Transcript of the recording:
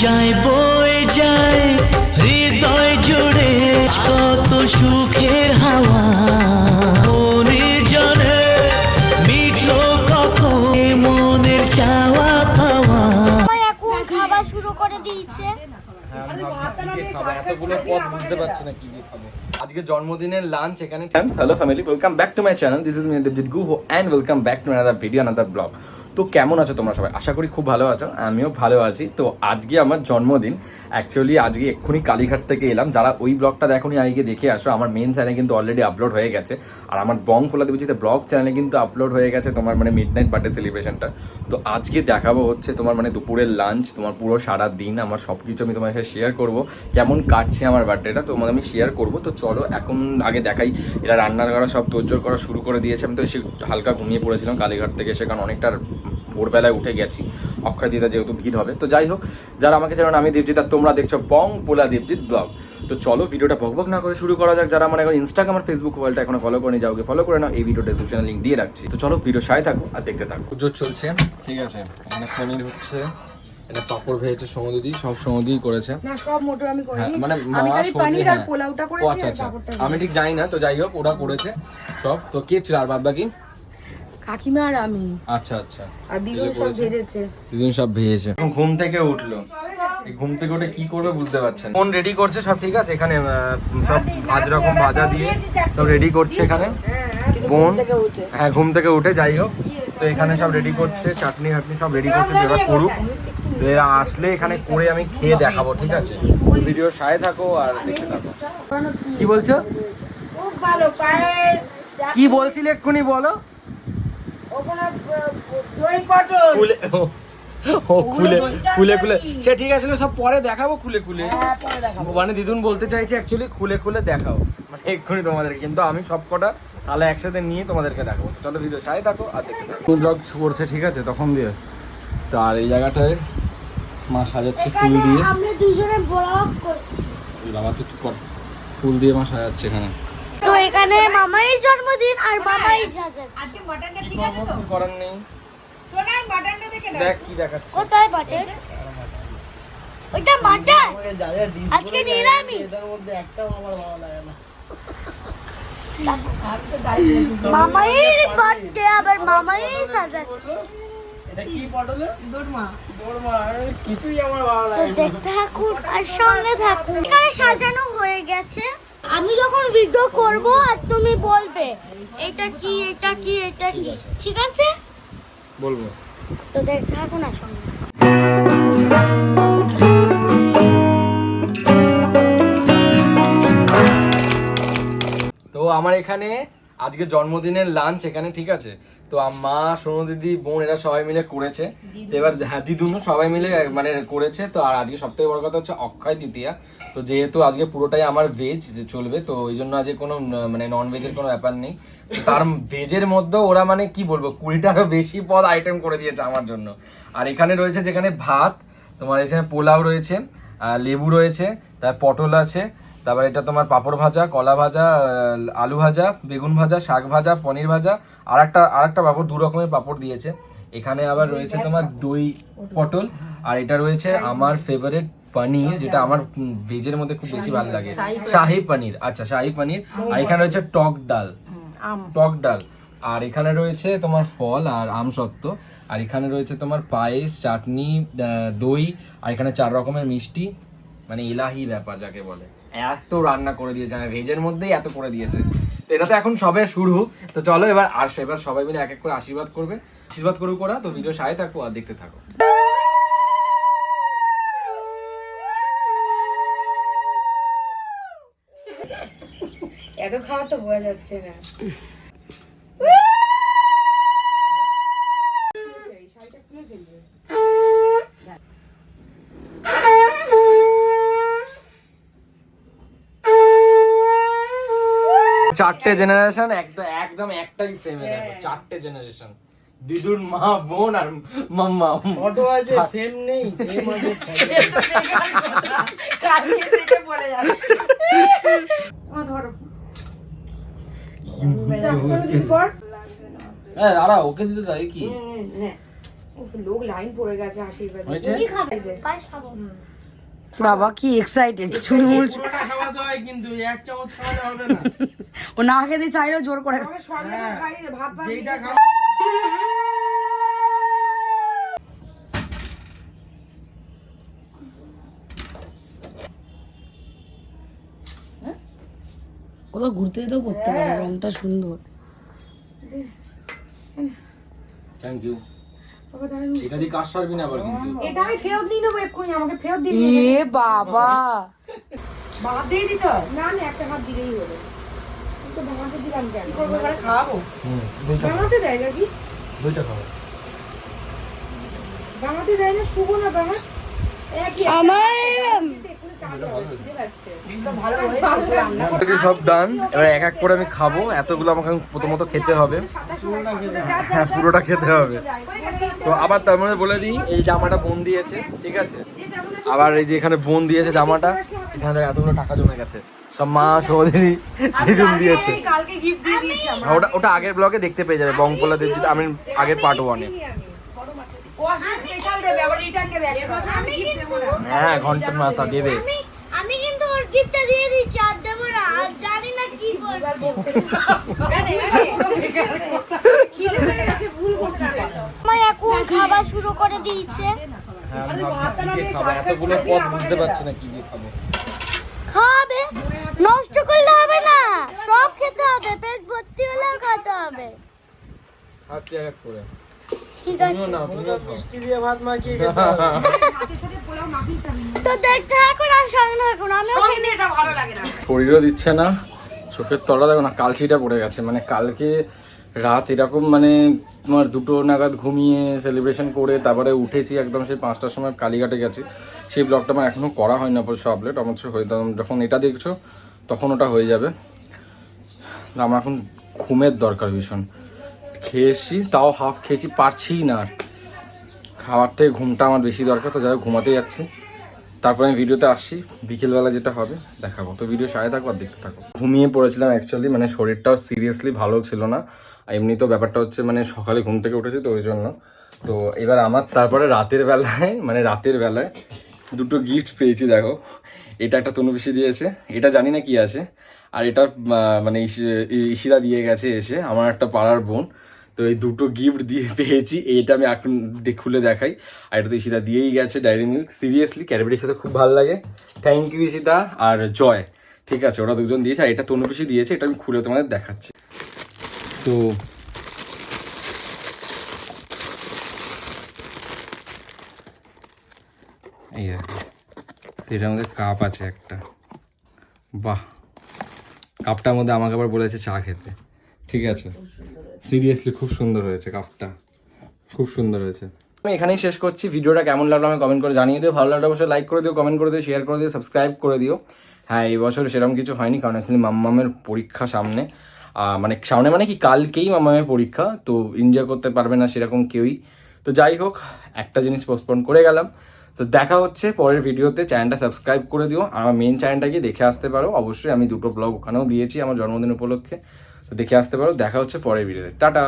যায় বয়ে যায় হৃদয় জুড়ে কত সুখের হাওয়া মনে জানে মিটলো কখন মনের চাওয়া পাওয়া এখন খাবার শুরু করে দিয়েছে। আজকে জন্মদিনের লাঞ্চ এখানে। Hello family, welcome back to my channel. This is me Debjit Guha and welcome back to another video, another blog. তো কেমন আছো তোমরা সবাই? আশা করি খুব ভালো আছো, আমিও ভালো আছি। তো আজকে আমার জন্মদিন। অ্যাকচুয়ালি আজকে এক্ষুনি কালীঘাট থেকে এলাম। যারা ওই ব্লগটা দেখোনি আজকে দেখে আসো। আমার মেন চ্যানেলে কিন্তু অলরেডি আপলোড হয়ে গেছে, আর আমার বং খোলা দেবজিতে ব্লগ চ্যানেলে কিন্তু আপলোড হয়ে গেছে তোমার মানে মিডনাইট বার্থডে সেলিব্রেশনটা। তো আজকে দেখাবো হচ্ছে তোমার মানে দুপুরের লাঞ্চ, তোমার পুরো সারা দিন আমার সব কিছু আমি তোমার সাথে শেয়ার করবো, কেমন কাটছে আমার বার্থডেটা তোমাকে আমি শেয়ার করবো। তো চলো এখন আগে দেখাই। এরা রান্নার করা সব তোড়জোড় করা শুরু করে দিয়েছে। আমি তো এসে হালকা ঘুমিয়ে পড়েছিলাম কালীঘাট থেকে এসে, কারণ অনেকটা ভোরবেলায় উঠে গেছি, অক্ষয় দিদা যেহেতু ভিড় হবে। তো যাই হোক, যারা আমাকে জানেন আমি দেবজিৎ, আর তোমরা দেখছো বং পোলা দেবজিৎ ব্লগ। তো চলো ভিডিওটা বকবক না করে শুরু করা যাক। যারা আমার এখন ইনস্টাগ্রাম আর ফেসবুক ওয়ালটা এখনো ফলো করে যাওকে ফলো করে নাও। এই ভিডিও ডেসক্রিপশনে লিংক দিয়ে রাখছি। তো চলো ভিডিও সাথে থাকো আর দেখতে থাকো। পুজো চলছে, ঠিক আছে। এখানে পনির হচ্ছে, এটা পাপড় ভেজেছে সমুদিদি, সব সমুদিই করেছে। না সব মোটো আমি করিনি, মানে আমি খালি পনির আর হ্যাঁ। পোলাওটা ও করেছি। আচ্ছা আচ্ছা, আমি ঠিক জানি না। তো যাই হোক, ওরা করেছে সব। তো কে ছিল আর বাদ বাকি? কাকিমা আর আমি, আচ্ছা আচ্ছা, আর দিদুন সব ভেজেছে। দিদিন সব ভেজেছে। ঘুম থেকে উঠলো, ঘুম থেকে উঠে কি করবে বুঝতে পারছেন। ফোন রেডি করছে সব, ঠিক আছে। এখানে সব 5 রকম ভাজা দিয়ে সব রেডি করছে এখানে বোন। হ্যাঁ, ঘুম থেকে উঠে। যাই হোক, তো এখানে সব রেডি করছে, চাটনি হাটনি সব রেডি করছে। এবার করুক, এরা আসলে এখানে করে আমি খেয়ে দেখাবো, ঠিক আছে। ভিডিও সাথে থাকো আর দেখতে থাকো। কি বলছো? খুব ভালো পায়ে কি বলছিলে এক্ষুনি বলো? ওখানে দই পটল খুলে ও খুলে খুলে খুলে সে ঠিক আছে, সব পরে দেখাবো খুলে খুলে। পরে দেখাবো। মানে দিদুন বলতে চাইছে অ্যাকচুয়ালি খুলে খুলে দেখাও, মানে এক্ষুনি তোমাদেরকে। কিন্তু আমি সব কটা তাহলে একসাথে নিয়ে তোমাদেরকে দেখাবো। তো চলো ভিডিও সাথে থাকো আর দেখতে থাকো। ব্লগ করছে, ঠিক আছে, তখন দিয়ে। তো আর এই জায়গাটায় মা সাজাচ্ছে ফুল দিয়ে। আমরা দুজনে ব্লগ করছি। বাবা তো কর, ফুল দিয়ে মা সাজাচ্ছে এখানে। তো এখানে মামাই জন্মদিন আর মামাই সাজাচ্ছে। আজকে মাটনটা ঠিক কিছু আছে তো? আমার করার নেই। সোনা মাটনটা দেখে দেখ কি দেখাচ্ছে। কোথায় বাটার? ওইটা বাটার। আজকে নিরামিষ। এটার মধ্যে একটাও আমার ভালো লাগে না। আমি তো গাড়ি দিয়েছি। মামাইয়ের বার্থডে আবার মামাই সাজাচ্ছে। এটা কি পটল? দোরমা দোরমা, কিছুই আমার ভালো তো লাগে না। দেখতে থাকুন আর সঙ্গে থাকুন। এখানে সাজানো হয়ে গেছে। আমি যখন ভিডিও করব আর তুমি বলবে এটা কি এটা কি এটা কি, ঠিক আছে? বলবো। তো দেখতে থাকুন আর সঙ্গে। তো আমার এখানে আজকে জন্মদিনের লাঞ্চ এখানে, ঠিক আছে। তো মা, সোনু দিদি, বোন এরা সবাই মিলে করেছে। তো এবার হ্যাঁ, দিদুনও সবাই মিলে মানে করেছে। তো আর আজকে সব থেকে বড় কথা হচ্ছে অক্ষয় তৃতীয়া। তো যেহেতু আজকে পুরোটাই আমার ভেজ চলবে, তো ওই জন্য আজকে কোনো মানে নন ভেজের কোনো ব্যাপার নেই। তো তার ভেজের মধ্যেও ওরা মানে কি বলবো 20টারও বেশি পদ আইটেম করে দিয়েছে আমার জন্য। আর এখানে রয়েছে যেখানে ভাত, তোমার এখানে পোলাও রয়েছে, লেবু রয়েছে, তার পটল আছে, তারপর এটা তোমার পাঁপড় ভাজা, কলা ভাজা, আলু ভাজা, বেগুন ভাজা, শাক ভাজা, পনির ভাজা, আর একটা পাঁপড়, 2 রকমের পাঁপড় দিয়েছে। এখানে আবার রয়েছে তোমার দই পটল, আর এটা রয়েছে আমার ফেভারিট পনির, যেটা আমার ভেজের মধ্যে খুব বেশি ভালো লাগে, শাহি পনির। আচ্ছা, শাহি পনির। আর এখানে রয়েছে টক ডাল, আর এখানে রয়েছে তোমার ফল আর আমসত্ত্ব, আর এখানে রয়েছে তোমার পায়েস, চাটনি, দই, আর এখানে 4 রকমের মিষ্টি। মানে ইলাহি ব্যাপার যাকে বলে, এত রান্না করে দিয়েছে, মানে ভেজের মধ্যেই এত করে দিয়েছে। তো এটা তো এখন সবে শুরু। তো চলো এবার এবার সবাই মিলে এক এক করে আশীর্বাদ করুক ওরা। তো ভিডিও সাথে থাকো আর দেখতে থাকো। এত খাওয়া তো বোঝা যাচ্ছে না। চারটে জেনারেশন একদম একটাই ফ্রেমে দেখো, 4টে জেনারেশন, দিদুর মা, বোন আর মাম্মা। ফটো আছে, ফ্রেম নেই। ফ্রেম আছে। কালকে থেকে বলে যাচ্ছে। তোমার ধরো। হ্যাঁ, আরা ওকে দিতে তাই কি? লোক লাইন পড়ে গেছে আশীর্বাদ হয়েছে? কি খাবে পায়েস খাবো বাবা কি এক্সাইটেড চুলমুল পুরোটা খাওয়াতে হয় কিন্তু এক চামচ খাওয়ালে হবে না ও না খেতে চাইলেও জোর করে আমাকে সব রকম খাই ভাত ভাত যেটা দিতে খাওয়া কোথাও ঘুরতে যেতেও করতে পারে রংটা সুন্দর থ্যাংক ইউ বাবা দাঁড়ান এটা দিয়ে কাজ সারবি না আবার কিন্তু এটা আমি ফেরত নিয়ে নেবো এক্ষুনি আমাকে ফেরত দিয়ে এ বাবা ভাত দিয়ে দিতে হয়? না না একটা ভাত দিলেই হলো আমি তো ভাঙাতে দিলাম কেন কি করবো এবারে খাওয়াবো ভাঙাতে দেয় নাকি দুইটা খাও ভাঙাতে দেয় না শুভ না ভাঙা একই আমার সব ডান এবার এক এক করে আমি খাবো এতগুলো আমাকে প্রথমত খেতে হবে হ্যাঁ পুরোটা খেতে হবে তো আবার তার মধ্যে বলে দিই এই জামাটা বোন দিয়েছে ঠিক আছে আবার এই যে এখানে বোন দিয়েছে জামাটা এখানে এতগুলো টাকা জমে গেছে সব মা সৌদিনী এরকম দিয়েছে কালকে গিফট দিয়ে দিয়েছি আমরা ওটা আগের ব্লগে দেখতে পেয়ে যাবে বংপলা দেবজিৎ আমি আগের পার্ট 1 এ ও আসলে স্পেশাল দেবে আবার রিটার্ন দেবে আমি গিফট দেবো না হ্যাঁ ঘন্টার মাথা দেবে আমি কিন্তু ওর গিফটটা দিয়ে দিচ্ছি আর দেবো না আর জানি না কি করছে খিদে পেয়ে গেছে ভুল করছে আমার এখন খাবার শুরু করে দিয়েছে হ্যাঁ আমি ভাবছি কি দিয়ে খাবো এতগুলো পদ বুঝতে পারছি না কি দিয়ে খাবো খাবে নষ্ট করলে হবে না সব খেতে হবে পেট ভর্তি হলেও খেতে হবে খাচ্ছি এক এক করে ঠিক তুমিও আছে নাও তুমিও খাও মিষ্টি দিয়ে ভাত মাখিয়ে খেতে হবে ভাতের সাথে পোলাও মাখিয়ে খাবি তো দেখতে থাকুন আর সঙ্গে থাকুন আমিও সঙ্গে এটা ভালো লাগে না শরীরও দিচ্ছে না চোখের তলা দেখো না কালচিটা পড়ে গেছে মানে কালকে রাত এরকম মানে তোমার 2 নাগাদ ঘুমিয়ে সেলিব্রেশন করে তারপরে উঠেছি একদম সেই 5টার সময় কালীঘাটে গেছি সেই ব্লগটা আমার এখনো করা হয় না অবশ্য আপডেট আমার হয়ে যখন এটা দেখছো তখন ওটা হয়ে যাবে আমার এখন ঘুমের দরকার ভীষণ খেয়েছি তাও হাফ খেয়েছি পারছি না আর খাওয়ার থেকে ঘুমটা আমার বেশি দরকার তো যারা ঘুমাতে যাচ্ছি তারপরে আমি ভিডিওতে আসছি বিকেলবেলা যেটা হবে দেখাবো তো ভিডিও সাথে থাকো আর দেখতে থাকো ঘুমিয়ে পড়েছিলাম অ্যাকচুয়ালি মানে শরীরটাও সিরিয়াসলি ভালো ছিল না এমনি তো ব্যাপারটা হচ্ছে মানে সকালে ঘুম থেকে উঠেছি তো ওই জন্য তো এবার আমার তারপরে রাতের বেলায় 2টো গিফট পেয়েছি দেখো এটা একটা তনুপিসি দিয়েছে এটা জানি না কি আছে আর এটা মানে ইশিরা দিয়ে গেছে এসে আমার একটা পাড়ার বোন তো এই 2টো গিফট দিয়ে পেয়েছি এইটা আমি এখন খুলে দেখাই আর এটা তো ইশিতা দিয়েই গেছে ডায়েরি মিল্ক সিরিয়াসলি ক্যাডবেরি খেতে খুব ভালো লাগে থ্যাংক ইউ ইশিতা আর জয় ঠিক আছে ওরা দুজন দিয়েছে আর এটা তনুপিসি দিয়েছে এটা আমি খুলে তোমাদের দেখাচ্ছি তো এই এটার মধ্যে কাপ আছে একটা বাহ কাপটার মধ্যে আমাকে আবার বলেছে চা খেতে ঠিক আছে সিরিয়াসলি খুব সুন্দর হয়েছে কাপটা খুব সুন্দর হয়েছে আমি এখানেই শেষ করছি ভিডিওটা কেমন লাগলো আমি কমেন্ট করে জানিয়ে দিও ভালো লাগলে অবশ্যই লাইক করে দিও কমেন্ট করে দিও শেয়ার করে দিও সাবস্ক্রাইব করে দিও হ্যাঁ এই বছর সেরকম কিছু হয়নি কারণ অ্যাকচুয়ালি মাম্মামের পরীক্ষা সামনে সামনে মানে কি কালকেই মাম্মামের পরীক্ষা তো এনজয় করতে পারবে না সেরকম কেউই তো যাই হোক একটা জিনিস পোস্টপোন করে গেলাম তো দেখা হচ্ছে পরের ভিডিওতে চ্যানেলটা সাবস্ক্রাইব করে দিও আমার মেন চ্যানেলটা গিয়ে দেখে আসতে পারো অবশ্যই আমি 2টো ব্লগ ওখানেও দিয়েছি আমার জন্মদিন উপলক্ষে তো দেখে আসতে পারো দেখা হচ্ছে পরের ভিডিওতে টাটা।